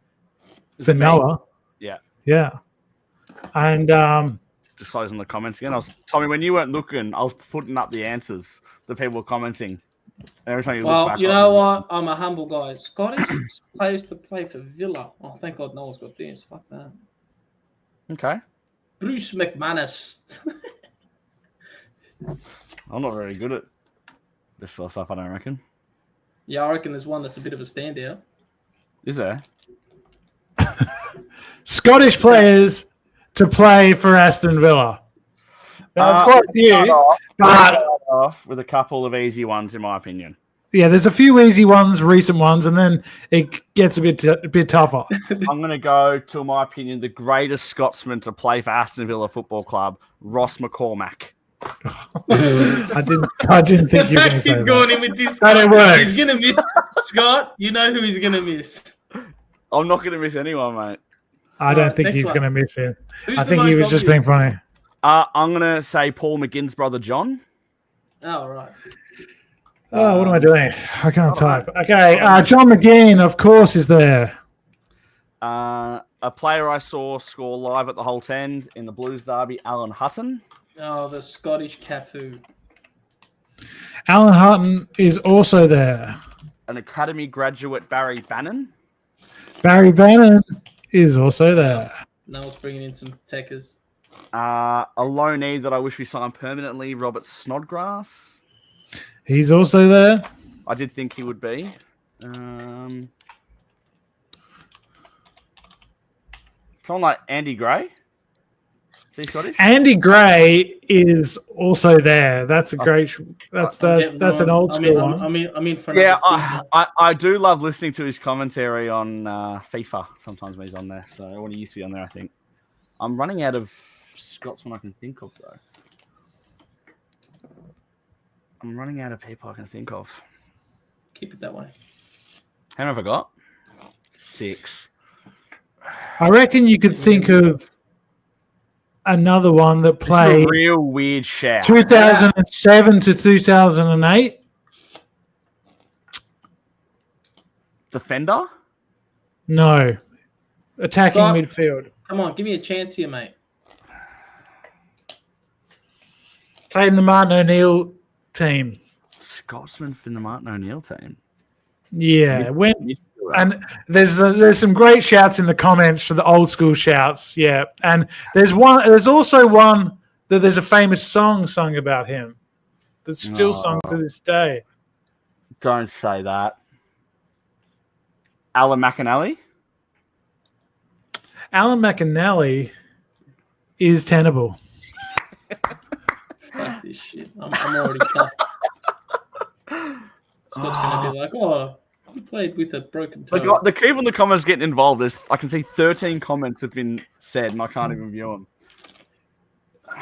for Noah. Yeah, and just closing the comments again. Tommy, when you weren't looking, I was putting up the answers that people were commenting. Every time you look back, you know what? I'm a humble guy. Scottish players to play for Villa. Oh, thank God no one's got this. Fuck that. Okay. Bruce McManus. I'm not very good at this sort of stuff, I don't reckon. Yeah, I reckon there's one that's a bit of a standout. Is there? Scottish players to play for Aston Villa. Now, it's quite a few, but off with a couple of easy ones, in my opinion. Yeah, there's a few easy ones, recent ones, and then it gets a bit tougher. I'm going to go to, in my opinion, the greatest Scotsman to play for Aston Villa Football Club, Ross McCormack. I didn't think you were going to say He's going in with this. But it works. He's going to miss Scott. You know who he's going to miss. I'm not going to miss anyone, mate. I don't think he's going to miss him. Who's I think he was just being funny. I'm going to say Paul McGinn's brother, John. Oh, right. Oh, what am I doing? I can't type. Okay, John McGinn, of course, is there. A player I saw score live at the Holt End in the Blues derby, Alan Hutton. Oh, the Scottish Cafu. Alan Hutton is also there. An academy graduate, Barry Bannon. Barry Bannon is also there. Noel's bringing in some techers. A loanee that I wish we signed permanently, Robert Snodgrass. He's also there. I did think he would be. Someone like Andy Gray. Is he Scottish? Andy Gray is also there. That's a great. That's an old school one. I'm in for I do love listening to his commentary on FIFA sometimes when he's on there. So I want to used to be on there. I think I'm running out of Scotsman I can think of, though. I'm running out of people I can think of. Keep it that way. How many have I got? 6. I reckon you could think of another one that This is played a real weird shout. 2007 to 2008. Defender? No. Attacking Scott. midfield. Come on, give me a chance here, mate. Played in the Martin O'Neill team. Scotsman from the Martin O'Neill team. Yeah. And there's some great shouts in the comments for the old school shouts. Yeah. And there's also one that there's a famous song sung about him that's still sung to this day. Don't say that. Alan McAnally? Alan McAnally is tenable. Fuck this shit. I'm already tough. Scott's going to be like, oh, he played with a broken toe. The people in the comments getting involved. I can see 13 comments have been said, and I can't even view them.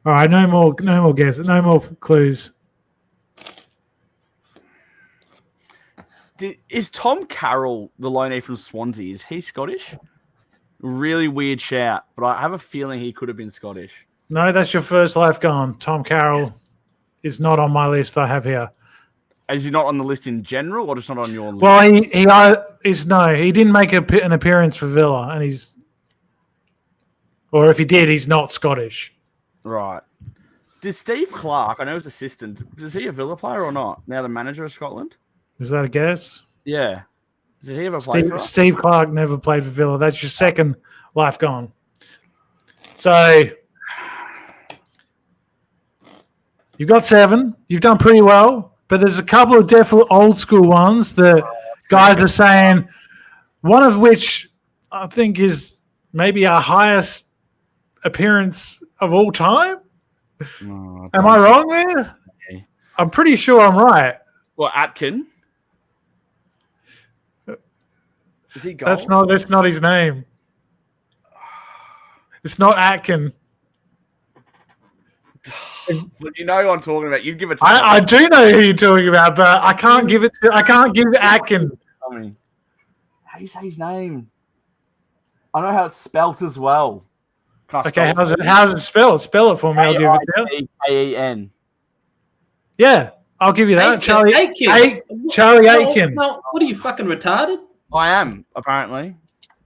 All right, no more guesses, no more clues. Is Tom Carroll, the loanee from Swansea, is he Scottish? Really weird shout, but I have a feeling he could have been Scottish. No, that's your first life gone. Tom Carroll is not on my list I have here. Is he not on the list in general, or just not on your list? Well, he didn't make an appearance for Villa, and or if he did, he's not Scottish. Right. Does Steve Clark, I know he's assistant, is he a Villa player or not? Now the manager of Scotland? Is that a guess? Yeah. Did he ever play for us? Steve Clark never played for Villa. That's your second life gone. So you've got 7. You've done pretty well, but there's a couple of definite old school ones that guys are saying, one of which I think is maybe our highest appearance of all time. No, Am I wrong there? Okay. I'm pretty sure I'm right. Well, Atkin. Is he goal? That's not his name. It's not Atkin. But you know who I'm talking about. You give it to I do know who you're talking about, but I can't give Atkin. Tell me. How do you say his name? I know how it's spelt as well. Okay, how's it spelled? Spell it for me. I'll give it to you. A-E-N. Yeah, I'll give you that. Charlie Aiken. No, what are you, fucking retarded? I am, apparently.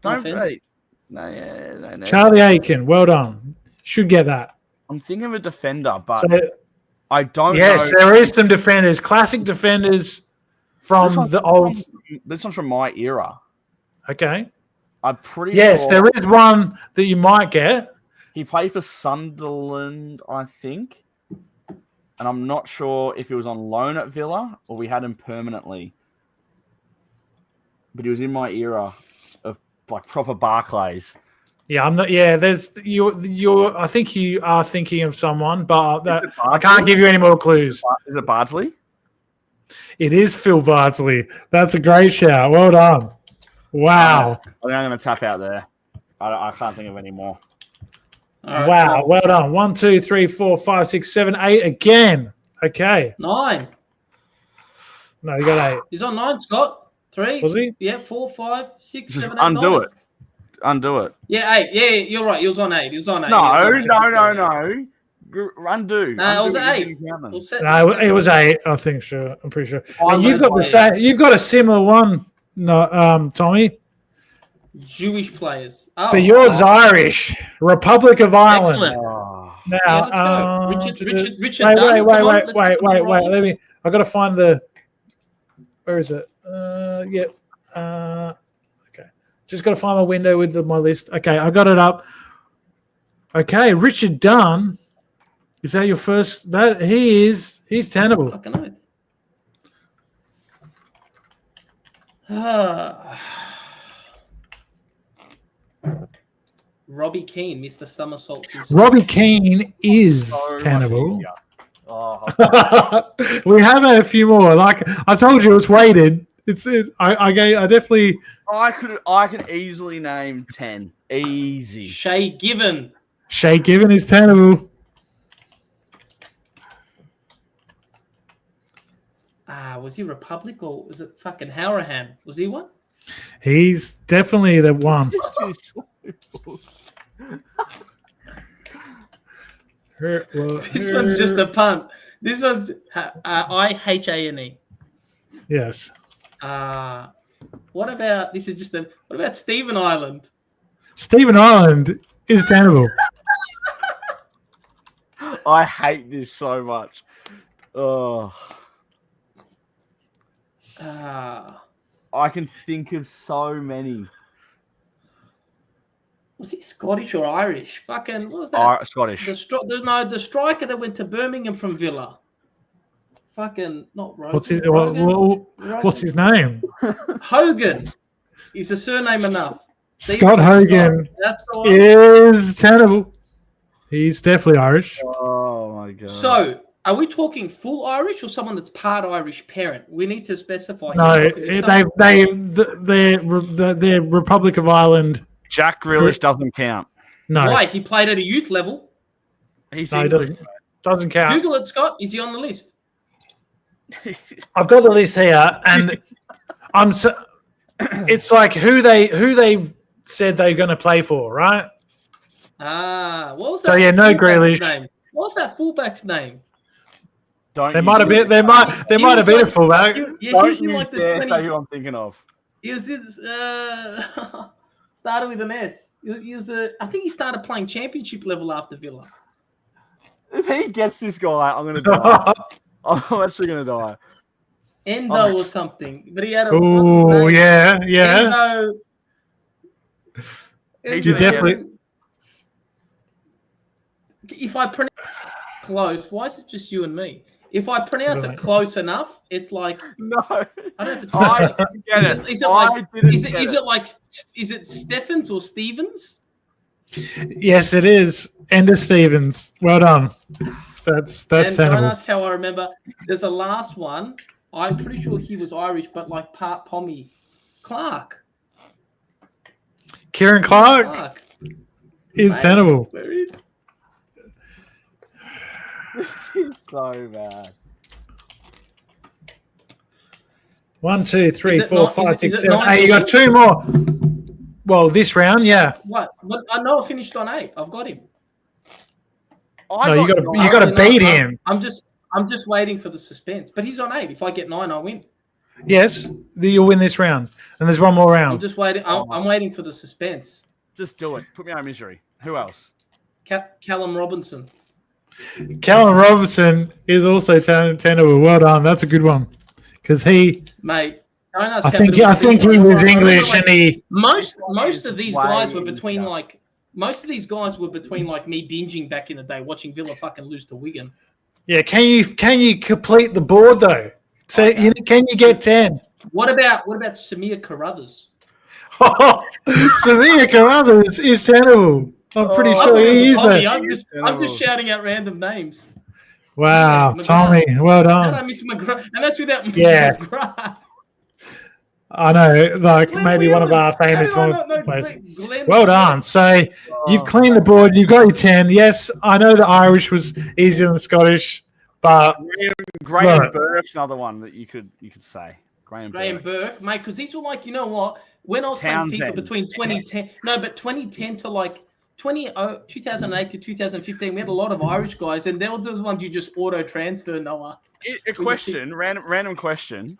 No Don't offense. No. Charlie Aiken. Well done. Should get that. I'm thinking of a defender, but So, I don't know. yes, there is some defenders, classic defenders from the old. This one's from my era. Okay. I'm pretty Yes, sure there is one that you might get. he played for Sunderland, I think. And I'm not sure if he was on loan at Villa or we had him permanently. But he was in my era of like proper Barclays. Yeah, I'm not. Yeah, there's you. I think you are thinking of someone, but I can't give you any more clues. Is it Bardsley? It is Phil Bardsley. That's a great shout. Well done. Wow. I think I'm going to tap out there. I can't think of any more. All right, Wow. Well done. 1, 2, 3, 4, 5, 6, 7, 8 again. Okay. 9. No, you got 8. He's on 9, Scott. 3. Was he? Yeah, 4, 5, 6, Just 7, 8, undo 9. it. Undo it. Yeah, 8. Yeah, you're right. He was on 8. No. He was on 8. Undo. No, it was Undo 8. No, it was 8. I think sure. I'm pretty sure. Oh, And you've got the same. You've got a similar one. No, Tommy. Jewish players. Oh, But yours Irish. Republic of Ireland. excellent. Oh. Now, Yeah, let's go. Richard wait, Dunn. Come on, let's wait. get the ball rolling. I got to find the. Where is it? Okay. Just got to find my window with my list. Okay, I got it up. Okay, Richard Dunn. Is that your first? He's tenable. Fucking oath. Robbie Keane, Mr. Somersault. Robbie Keane is So much tenable. easier. Oh. We have a few more. Like I told you, it's weighted. It's it. I definitely. I could easily name 10. Easy. Shay Given. Shay Given is tenable. Was he Republic or was it fucking Howrahan? Was he one? He's definitely the one. This one's just a punt. This one's IHANE. Yes. What about this? Is just a. What about Stephen Island? Stephen Island is tenable. I hate this so much. Oh. I can think of so many. Was he Scottish or Irish? Fucking what was that? Scottish. The striker that went to Birmingham from Villa. Fucking not Rogan. What's his name? Hogan. He's a surname enough. Scott Hogan is tenable. He's definitely Irish. Oh my god. So, are we talking full Irish or someone that's part Irish parent? We need to specify. No, they're Republic of Ireland. Jack Grealish doesn't count. No. Why? He played at a youth level. He doesn't count. Google it, Scott. Is he on the list? I've got the list here, and it's like who they said they're going to play for, right? What was that? So yeah, no Grealish. Name? What's that fullback's name? They might have been a fullback. Don't you like dare say who I'm thinking of. He was started with an S. He was I think he started playing championship level after Villa. If he gets this guy, I'm gonna die. I'm actually gonna die. Endo or something, but he had a. Oh yeah. Endo. You definitely. If I pronounce it close, why is it just you and me? If I pronounce it close enough, it's like no. I don't know if it's. I didn't get it. Is it Steffens or Stevens? Yes, it is. Ender Stevens. Well done. That's and tenable. don't ask how I remember. There's a last one. I'm pretty sure he was Irish, but like part Pommy. Clark. Kieran Clark is tenable. This is so bad. 1, 2, 3, 4, 5, 6, 7, 9? 8. You got 2 more. Well, this round, yeah. What? I know I finished on 8. I've got him. No, you got to beat him. I'm just waiting for the suspense. But he's on 8. If I get 9, I win. Yes, you'll win this round, and there's one more round. I'm just waiting. I'm waiting for the suspense. Just do it. Put me out of misery. Who else? Callum Robinson. Callum Robinson is also tenable. Well done. That's a good one because he. Mate, don't ask I think he was English, and he. Most of these guys were between like. Most of these guys were between like me binging back in the day, watching Villa fucking lose to Wigan. Yeah, can you complete the board though? So can you get 10? What about Samir Carruthers? Samir Carruthers is tenable. I'm pretty sure he is. I'm just shouting out random names. Wow, Tommy, well done. And I miss McGrath, and that's without McGrath. I know, like Glenn maybe Whelan. One of our famous players. Well done. So you've cleaned the board. You've got your 10. Yes, I know the Irish was easier than the Scottish, but Graham Burke's another one that you could say. Graham Burke, mate, because these were like, you know what? When I was playing FIFA between 2010 to like 2008 to 2015, we had a lot of Irish guys, and there was those ones you just auto transfer. Noah. A question, random question.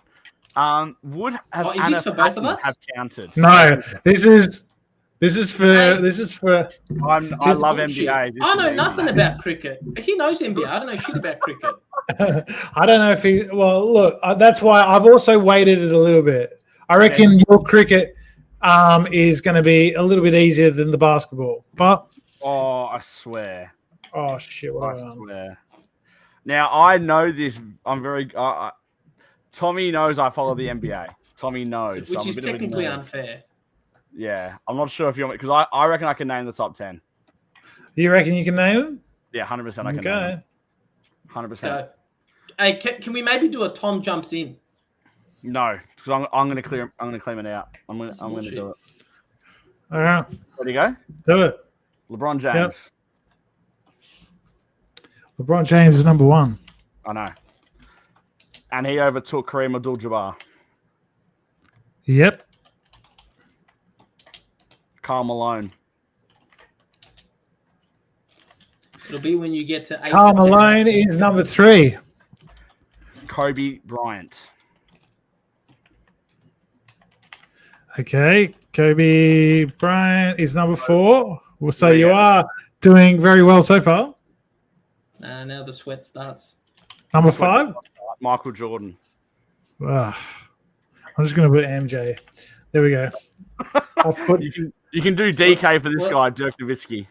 Would have is this for both of us? Have counted? No, this is for. I love NBA. I know nothing about cricket. He knows NBA. I don't know shit about cricket. I don't know if he. Well, look, that's why I've also weighted it a little bit. I reckon your cricket is going to be a little bit easier than the basketball. But I swear. Oh shit! I swear. Now I know this. I'm very. Tommy knows I follow the NBA. Tommy knows, which is technically unfair. Yeah, I'm not sure if you want me because I reckon I can name the top 10. You reckon you can name them? Yeah, 100%. I can. Name them. 100%. Hey, can we maybe do a Tom jumps in? No, because I'm going to clear. I'm going to claim it out. I'm going to do it. All right. Ready to go? Do it. LeBron James. Yep. LeBron James is number 1. I know. And he overtook Kareem Abdul-Jabbar. Yep. Karl Malone. It'll be when you get to 8. Karl Malone is number 3. Kobe Bryant. Okay. Kobe Bryant is number 4. So you are doing very well so far. Now the sweat starts. Number 5. Michael Jordan. I'm just going to put MJ. There we go. You can do DK for this guy, Dirk Nowitzki.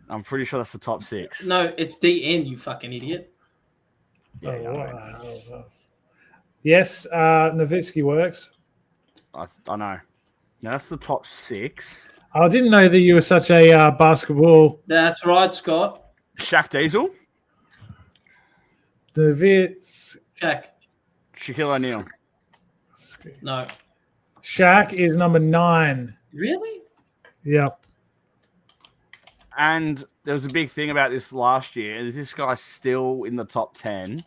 I'm pretty sure that's the top 6. No, it's DN, you fucking idiot. Yes, Nowitzki works. I know. Now that's the top 6. I didn't know that you were such a basketball. That's right, Scott. Shaq Diesel. Shaq. Shaquille O'Neal. No. Shaq is number 9. Really? Yep. And there was a big thing about this last year. Is this guy still in the top 10?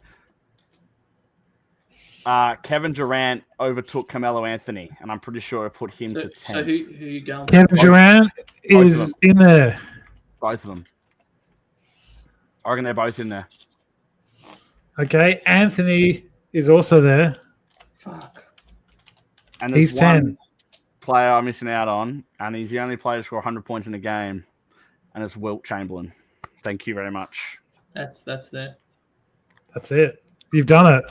Kevin Durant overtook Carmelo Anthony, and I'm pretty sure I put him to 10. So who you going? Kevin Durant is in there. Both of them. I reckon they're both in there. Okay, Anthony is also there. Fuck. And there's He's one 10. player I'm missing out on, and he's the only player to score 100 points in a game, and it's Wilt Chamberlain. Thank you very much. That's there. That's it. You've done it.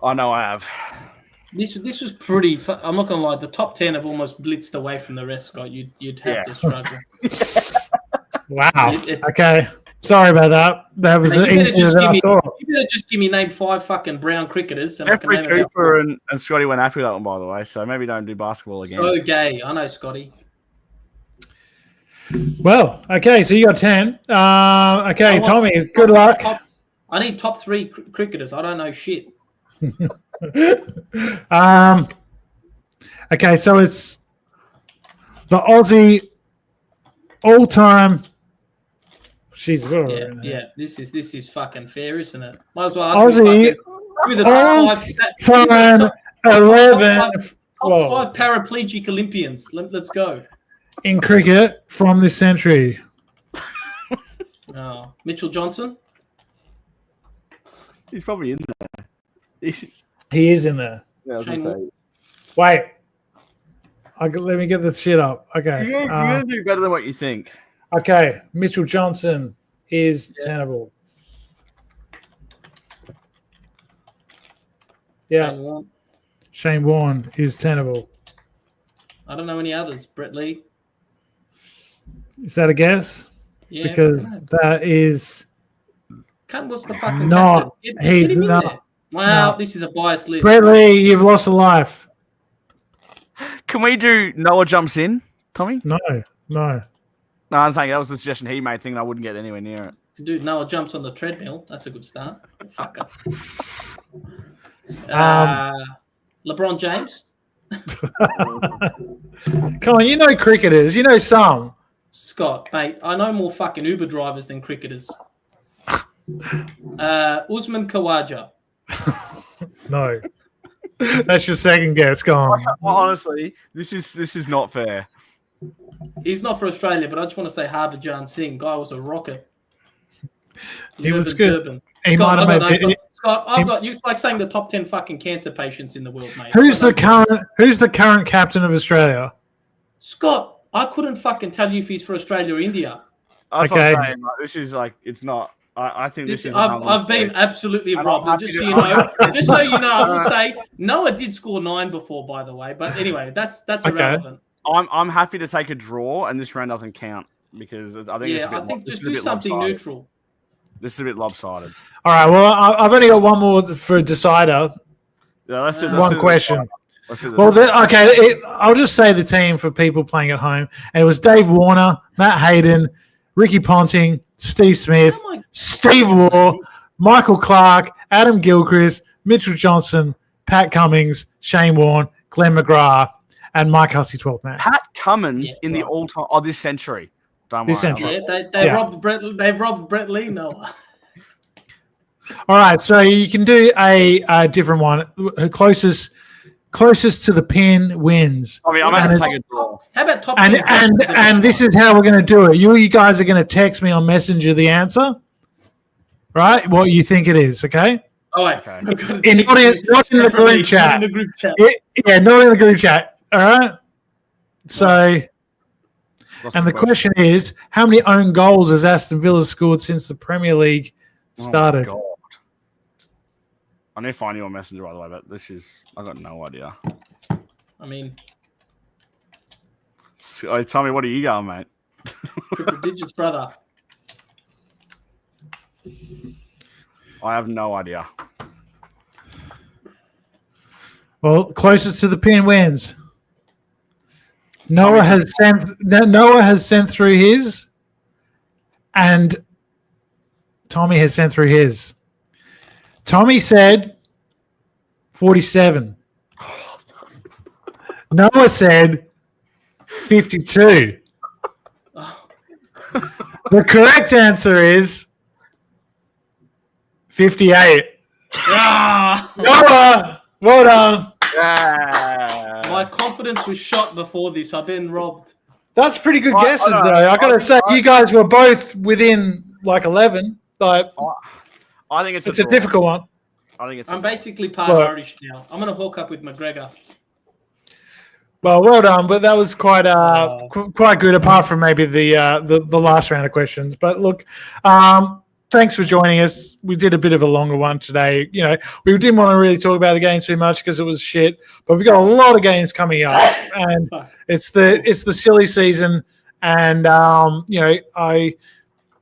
I know I have. This was pretty. I'm not gonna lie. The top 10 have almost blitzed away from the rest, Scott. You'd have to struggle. Wow. Okay. Sorry about that. That was easier than I thought. You better just give me name 5 fucking brown cricketers. And Jeffrey Cooper and Scotty went happy with that one, by the way. So maybe don't do basketball again. So gay. I know, Scotty. Well, okay. So you got 10. Okay, Tommy. Good luck. I need top 3 cricketers. I don't know shit. Okay, so it's the Aussie all-time. Jeez, yeah. This is fucking fair, isn't it? Might as well ask Aussie all-time 11 top 5 paraplegic Olympians. Let's go in cricket from this century. Mitchell Johnson. He's probably in there. He is in there. Yeah, I was gonna say. Wait. Let me get the shit up. Okay. You're going to do better than what you think. Okay. Mitchell Johnson is tenable. Yeah. Shane Warne is tenable. I don't know any others. Brett Lee. Is that a guess? Yeah. Because that is what's the fucking not. He's not. Wow, this is a biased list. Brett Lee, you've lost a life. Can we do Noah jumps in, Tommy? No. No, I'm saying that was the suggestion he made, thinking I wouldn't get anywhere near it. Dude, Noah jumps on the treadmill. That's a good start. Fucker. LeBron James. Come on, you know cricketers. You know some. Scott, mate, I know more fucking Uber drivers than cricketers. Usman Khawaja. No. That's your second guess. Go on. Well, honestly, this is not fair. He's not for Australia, but I just want to say Harbhajan Singh. Guy was a rocket. He was good. Durban. He Scott, might have made Scott, I've got you. It's like saying the top 10 fucking cancer patients in the world, mate. Who's the current captain of Australia? Scott, I couldn't fucking tell you if he's for Australia or India. That's what I'm saying. Like, this is like it's not. I think this is. I've been absolutely robbed. And just so you know, I will say Noah did score 9 before, by the way. But anyway, that's irrelevant. I'm happy to take a draw, and this round doesn't count because I think it's a bit. I think just do something neutral. This is a bit lopsided. All right. Well, I've only got one more for a decider. Yeah, let's do one question. Well, I'll just say the team for people playing at home. And it was Dave Warner, Matt Hayden, Ricky Ponting, Steve Smith, Steve Waugh, Michael Clark, Adam Gilchrist, Mitchell Johnson, Pat Cummings, Shane Warne, Glenn McGrath, and Mike Hussey, 12th man. Pat Cummins in the all-time this century. Don't This worry. century. They robbed Brett Lee, Noah. All right, so you can do a different one. Closest to the pin wins. I mean, I'm going to take a draw. How about top And this is how we're going to do it. You guys are going to text me on Messenger the answer, right? What you think it is, okay? Oh, wait. Okay. Not in the group chat. Not in the group chat. Not in the group chat. All right. So, What's and the question is, how many own goals has Aston Villa scored since the Premier League started? Oh my God. I need to find you on Messenger, by the way, but I got no idea. I mean, So, tell me, what are you going, mate? triple digits, brother. I have no idea. Well, closest to the pin wins. Noah has sent through his, and Tommy has sent through his. Tommy said 47. Noah said 52. The correct answer is 58. Ah! Noah, well done. My confidence was shot before this. I've been robbed. That's pretty good guesses, though. I got to say, you guys were both within like 11. Like, I think it's a difficult one. I think it's. I'm basically part Irish now. I'm going to hook up with McGregor. Well done, but that was quite good. Apart from maybe the last round of questions, but look, thanks for joining us. We did a bit of a longer one today. You know, we didn't want to really talk about the game too much because it was shit, but we've got a lot of games coming up, and it's the silly season. And you know, I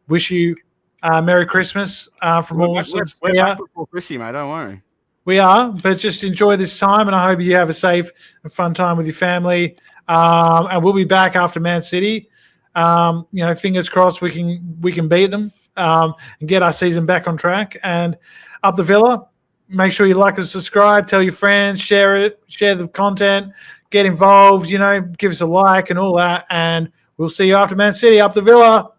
wish you Merry Christmas from all of us. We're back before Chrissy, mate. Don't worry. We are, but just enjoy this time, and I hope you have a safe and fun time with your family. And we'll be back after Man City. You know, fingers crossed we can beat them and get our season back on track. And up the Villa, make sure you like and subscribe, tell your friends, share it, share the content, get involved. You know, give us a like and all that. And we'll see you after Man City. Up the Villa.